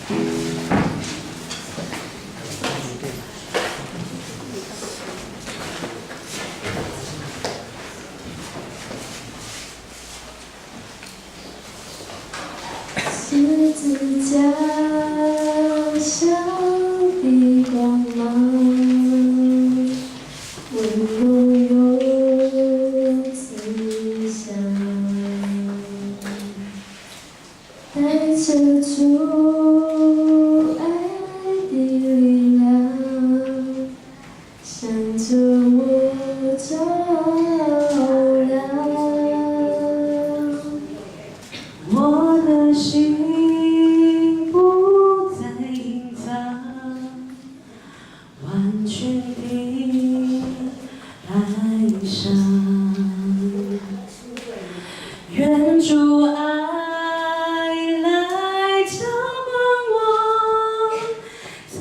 十字架上的光芒，温柔又慈祥，带着主爱的力量，向着我照亮。我的心不再隐藏，完全的爱上。愿主爱来浇灌我，在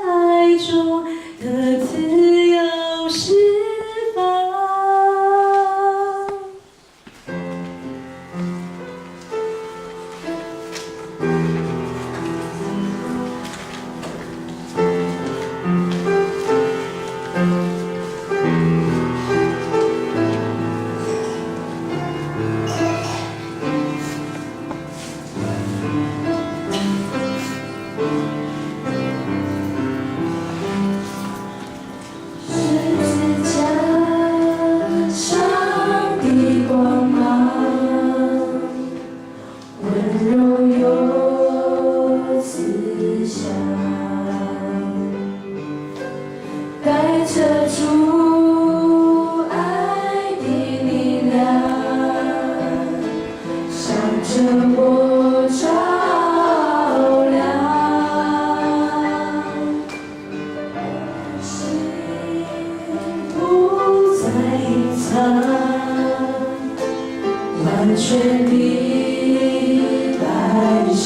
爱中的自由释放。带着主爱的力量，向着我照亮。心不再隐藏，完全的摆上。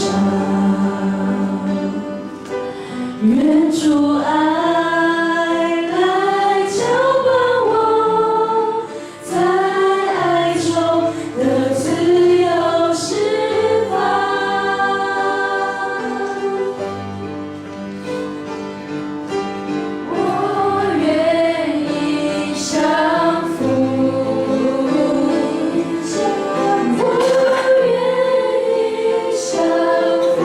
愿主爱来浇灌我，在爱中的自由释放。我愿意降服，我愿意降服。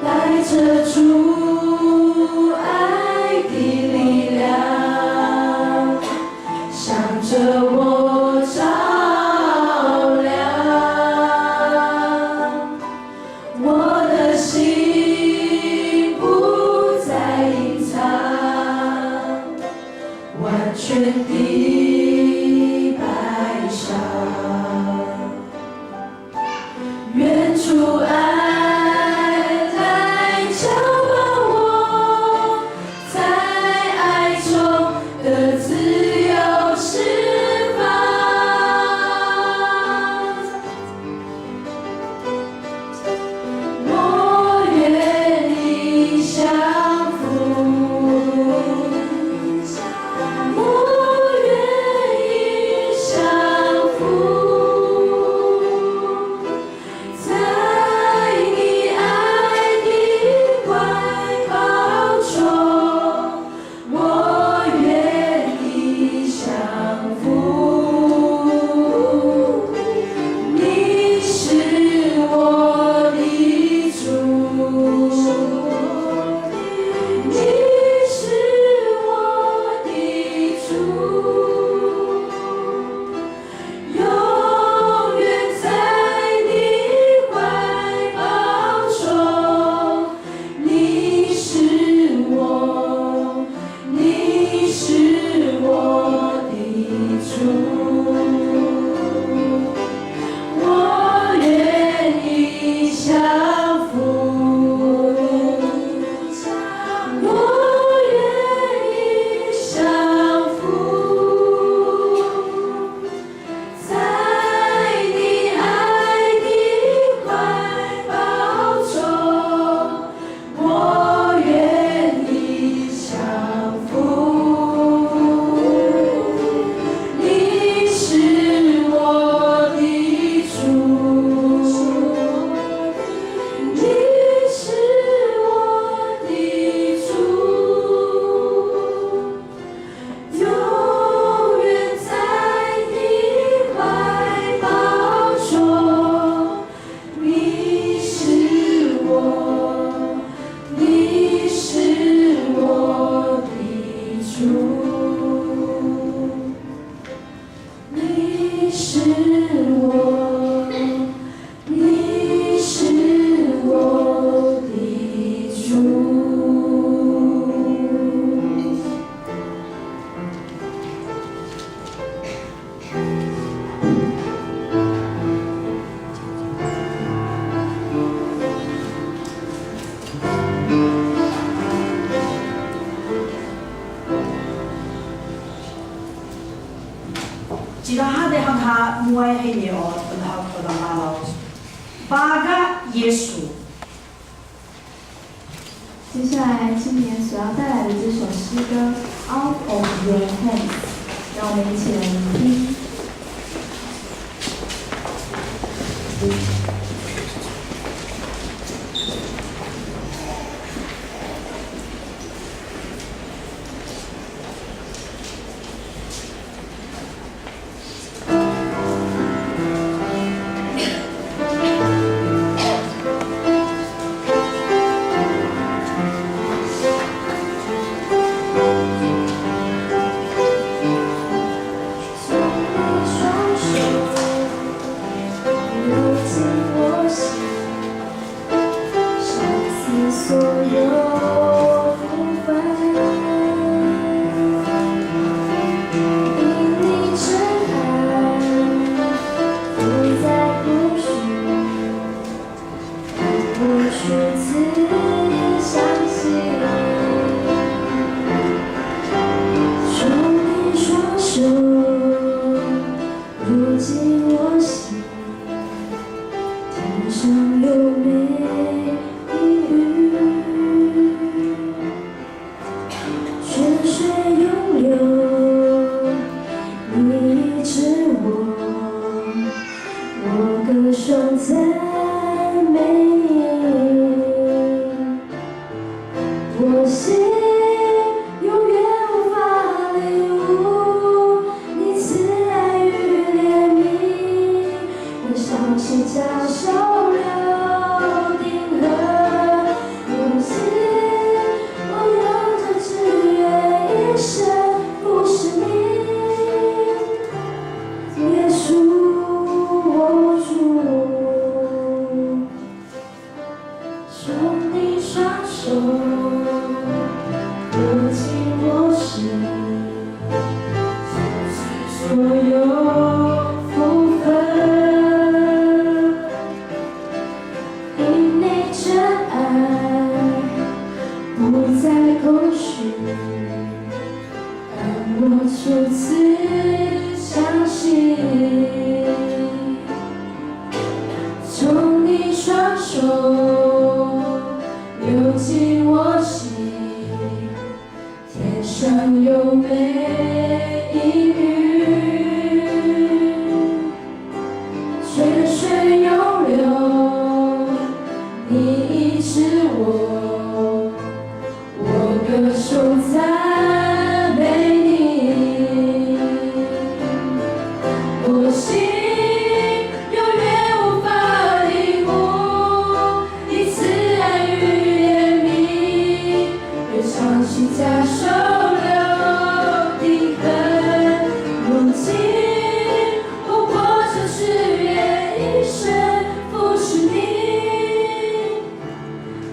带着主爱的力量，向着我照亮。我的心不再隐藏，完全的摆上。愿主爱来浇灌 mulai ini pendapat pertama Baga Yesus。接下来，今年所要带来的这首诗歌《Out of Your Hands》，让我们一起来聆听。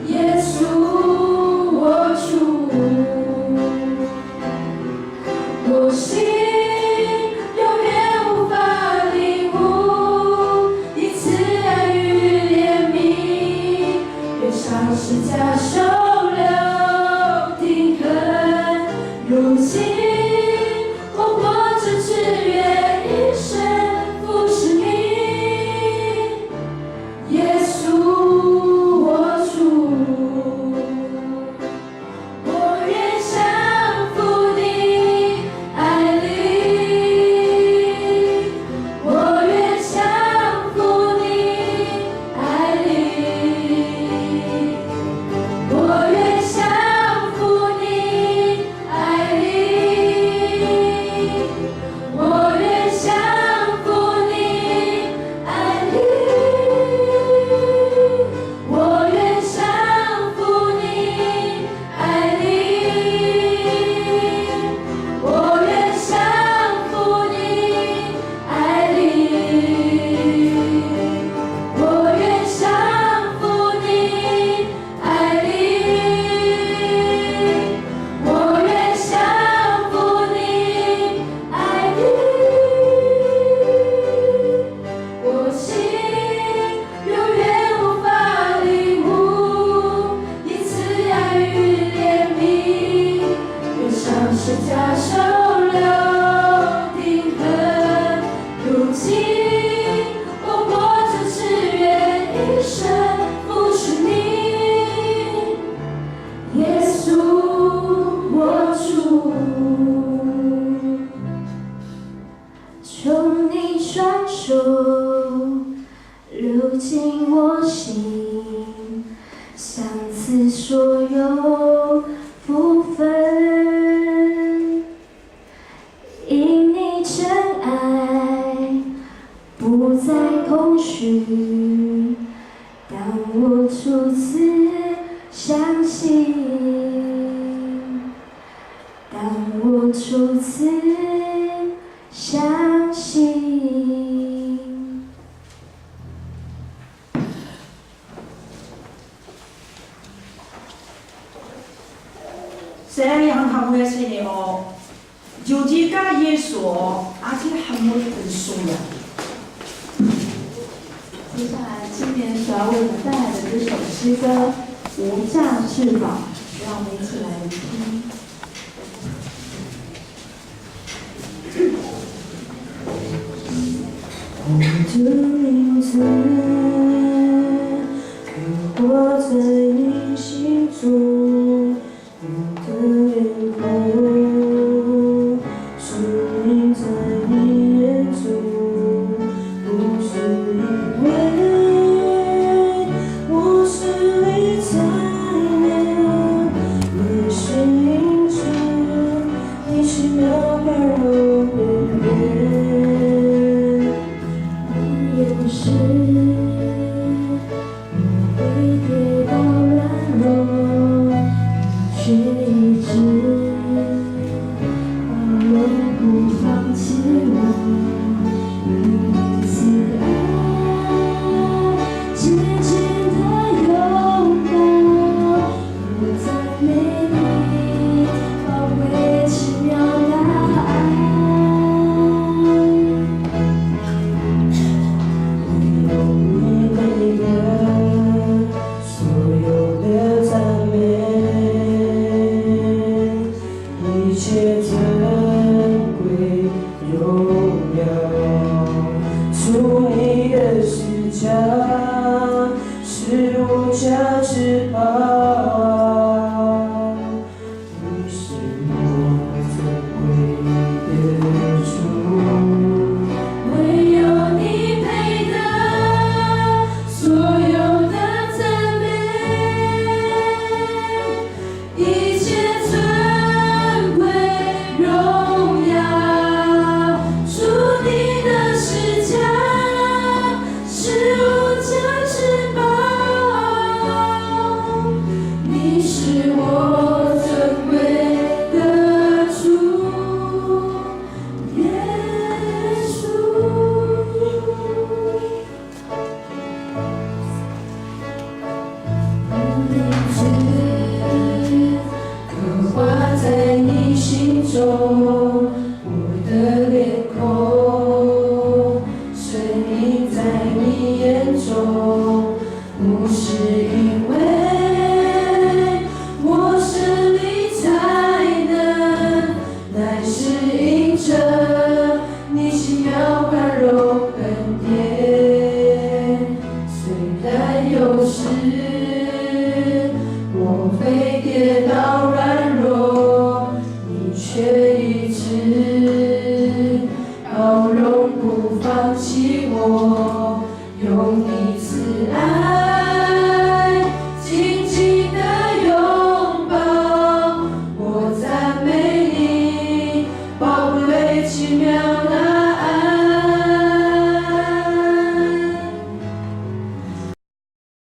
耶稣。心，相思所有福分，因你真爱，不再空虚。当我初次相信，当我初次相信。Saya yang kamu sini oh, jika Yesus aja hamil bersuya。接下来，青年所要为我们带来的这首诗歌《无价至宝》，让我们一起来聆听。我的名字刻画在你心中，我的脸孔生命在你眼中，不是因为我是你才能，也是因着你奇妙温柔的脸。有时我会跌倒软弱，却一直包容不放弃我，因你慈爱渐渐的拥抱，我赞美你宝贵奇妙大爱。是无价之宝，你是我尊贵的主，唯有你配得所有的赞美，一切尊贵荣耀属你的施加，是无价之宝。你是我尊贵的主，耶稣。名字刻画在你心中，我的脸孔身影在你眼中，不是因为我是你才能，乃是因着你奇妙温柔恩典。虽然有时我会跌倒软弱，你却一直包容不放弃我，用你慈爱紧紧的拥抱，我赞美你宝贵奇妙